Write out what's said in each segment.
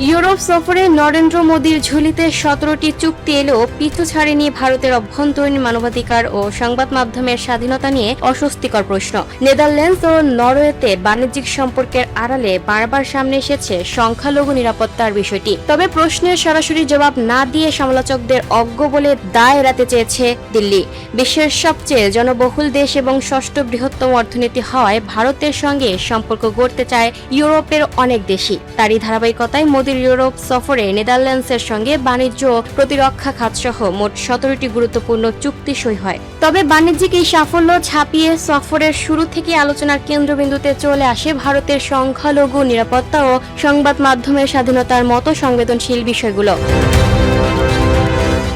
Europe সফরে নরেন্দ্র মোদীর ঝুলিতে 17টি চুক্তি এলেও পিছু ছাড়েনি ভারতের অভ্যন্তরীণ মানবাধিকার ও সংবাদ মাধ্যমের স্বাধীনতা নিয়ে অস্বস্তিকর প্রশ্ন। নেদারল্যান্ডস ও নরওয়েতে বাণিজ্যিক সম্পর্কের আড়ালে বারবার সামনে এসেছে সংখ্যালঘু নিরাপত্তার বিষয়টি। তবে প্রশ্নের সরাসরি জবাব না দিয়ে সমালোচকদের অজ্ঞ বলে দায় এড়াতে চেয়েছে দিল্লি। বিশ্বের সবচেয়ে জনবহুল দেশ এবং ষষ্ঠ বৃহত্তম অর্থনীতি হওয়ায় ভারতের সঙ্গে সম্পর্ক গড়তে চায় ইউরোপের অনেক দেশই। তারই ধারাবাহিকতায় মোদীর ইউরোপ সফরে নেদারল্যান্ডসের সঙ্গে বাণিজ্য ও প্রতিরক্ষা খাতসহ মোট 17টি গুরুত্বপূর্ণ চুক্তি সই হয়। তবে বাণিজ্যিক এই সাফল্য ছাপিয়ে সফরের শুরু থেকে আলোচনার কেন্দ্রবিন্দুতে চলে আসে ভারতের সংখ্যালঘু নিরাপত্তা ও সংবাদ মাধ্যমের স্বাধীনতার মতো সংবেদনশীল বিষয়গুলো।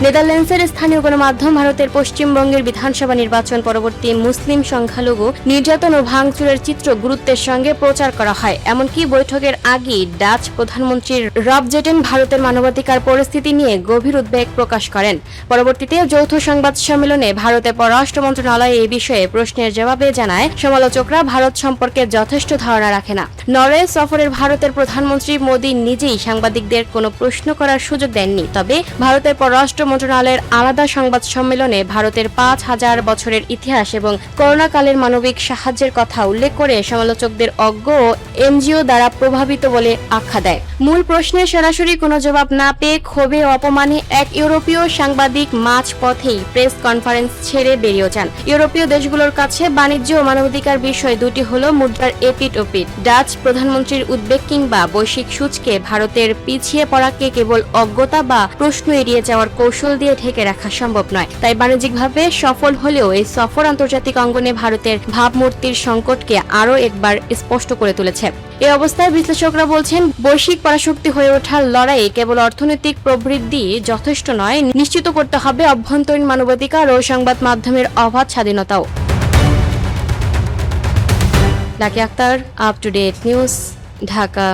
নেদারল্যান্ডসের স্থানীয় গণমাধ্যম ভারতের পশ্চিমবঙ্গের বিধানসভা নির্বাচন পরবর্তী মুসলিম সংখ্যালঘু নির্যাতন ও ভাঙচুরের চিত্র গুরুত্বের সঙ্গে প্রচার করা হয়। এমনকি বৈঠকের আগেই ডাচ প্রধানমন্ত্রী রব জেটেন ভারতের মানবাধিকার পরিস্থিতি নিয়ে গভীর উদ্বেগ প্রকাশ করেন। পরবর্তীতে যৌথ সংবাদ সম্মেলনে ভারতের পররাষ্ট্র মন্ত্রণালয় এই বিষয়ে প্রশ্নের জবাবে জানায়, সমালোচকরা ভারত সম্পর্কে যথেষ্ট ধারণা রাখে না। নরওয়ে সফরের ভারতের প্রধানমন্ত্রী মোদী নিজেই সাংবাদিকদের কোনো প্রশ্ন করার সুযোগ দেননি। তবে ভারতের পররাষ্ট্র মন্ত্রণালয়ের আলাদা সংবাদ সম্মেলনে ভারতের 5000 বছরের ইতিহাস এবং করোনাকালের মানবিক সাহায্যের কথা উল্লেখ করে সমালোচকদের অজ্ঞ ও এনজিও দ্বারা প্রভাবিত বলে আখ্যা দেয়। মূল প্রশ্নের সরাসরি কোনো জবাব না পেয়ে ক্ষোভে ও অপমানে এক ইউরোপীয় সাংবাদিক মাঝপথেই প্রেস কনফারেন্স ছেড়ে বেরিয়ে যান। ইউরোপীয় দেশগুলোর কাছে বাণিজ্য ও মানবাধিকার বিষয় দুটি হলো মুদ্রার এপিঠ ওপিঠ। ডাচ প্রধানমন্ত্রীর উদ্বেগ কিংবা বৈশ্বিক সূচকে ভারতের পিছিয়ে পড়াকে কেবল অজ্ঞতা বা প্রশ্ন এড়িয়ে যাওয়ার কৌশল দিয়ে ঢেকে রাখা সম্ভব নয়। তাই বাণিজ্যিকভাবে সফল হলেও এই সফর আন্তর্জাতিক অঙ্গনে ভারতের ভাবমূর্তির সংকটকে আরও একবার স্পষ্ট করে তুলেছে। এই অবস্থায় বিশ্লেষকরা বলছেন, বৈশ্বিক পরাশক্তি হয়ে ওঠার লড়াইয়ে কেবল অর্থনৈতিক প্রবৃদ্ধি যথেষ্ট নয়, নিশ্চিত করতে হবে অভ্যন্তরীণ মানবাধিকার ও সংবাদ মাধ্যমের অবাধ স্বাধীনতাও। Lucky Akter, up to date news, Dhaka.